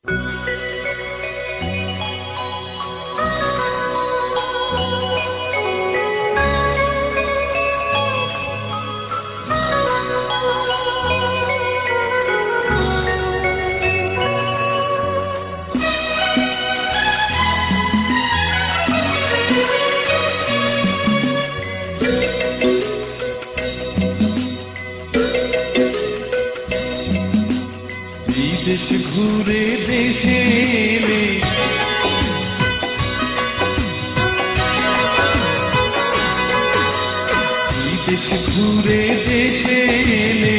বিদেশ ঘুরে দেশে এলে বিদেশ ঘুরে দেশে এলে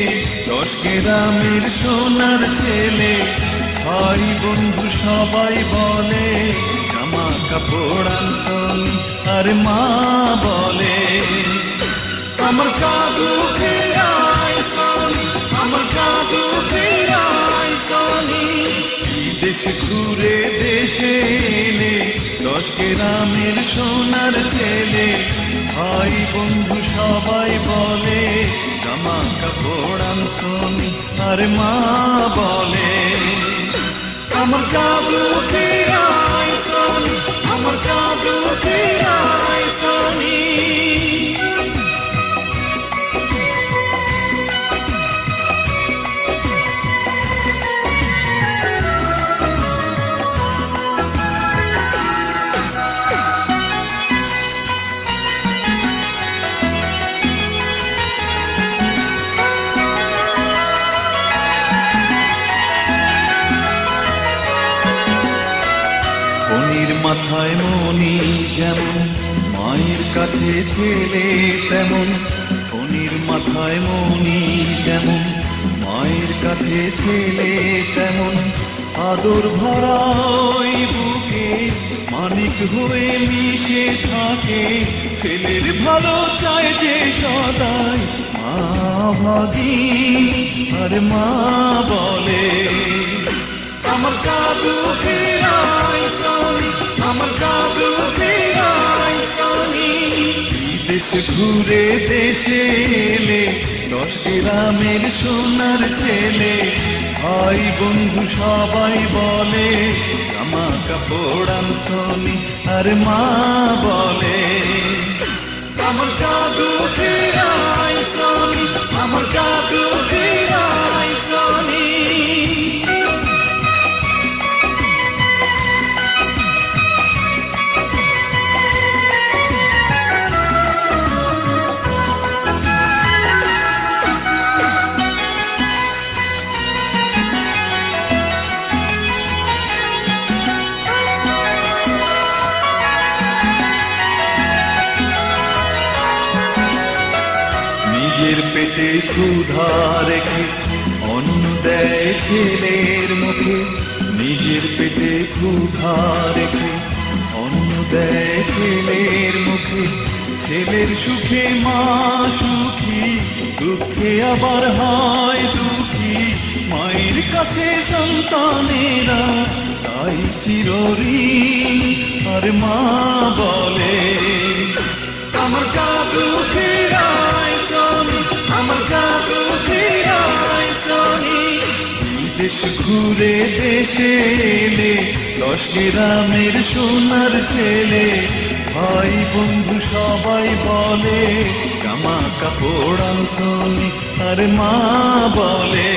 10 গ্রামের সোনার ছেলে ভাই বন্ধু সবাই বলে জামা কাপড় আনছনি আর মা বলে আমার জাদু ফেরাই সনি আমার জাদু ফেরাই সনি বিদেশ ঘুরে দেশে এলে 10 গ্রামের সোনার ছেলে ভাই বন্ধু সবাই বলে জামা কাপড় আনছনি আর মা বলে আমার জাদু ফেরাই সনি আমার জাদু ফেরাই সনি মাথায় মনি যেমন মায়ের কাছে ছেলে তেমন ফণির মাথায় মনি যেমন মায়ের কাছে ছেলে তেমন আদর ভরা ওই বুকে মানিক হয়ে মিশে থাকে ছেলের ভালো চায় যে সদাই মা ভাগিনী আর মা বলে আমার জাদু ফেরাই সনি আমার জাদু ফেরাই সনি বিদেশ ঘুরে দেশে এলে 10 গ্রামের সোনার ছেলে ভাই বন্ধু সবাই বলে জামা কাপড় আনছনি আর মা বলে আমার জাদু ফেরাই সনি আমার জাদু ফেরাই সনি নিজের পেটে ক্ষুধা রেখে অন্ন দেয় ছেলের মুখে নিজের পেটে ক্ষুধা রেখে অন্ন দেয় ছেলের মুখে ছেলের সুখে মা সুখী দুঃখে আবার হয় দুঃখী মায়ের কাছে সন্তানেরা তাই চিরঋণী আর মা বলে আমার জাদু ফেরাই সনি আমার জাদু ফেরাই সনি বিদেশ ঘুরে দেশে এলে 10 গ্রামের সোনার ছেলে ভাই বন্ধু সবাই বলে জামা কাপড় আনছনি আর মা বলে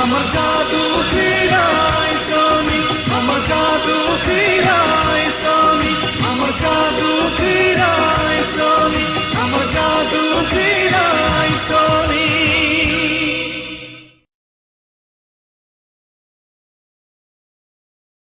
আমার জাদু ফেরাই সনি আমার জাদু ফেরাই সনি আমার জাদু ফেরাই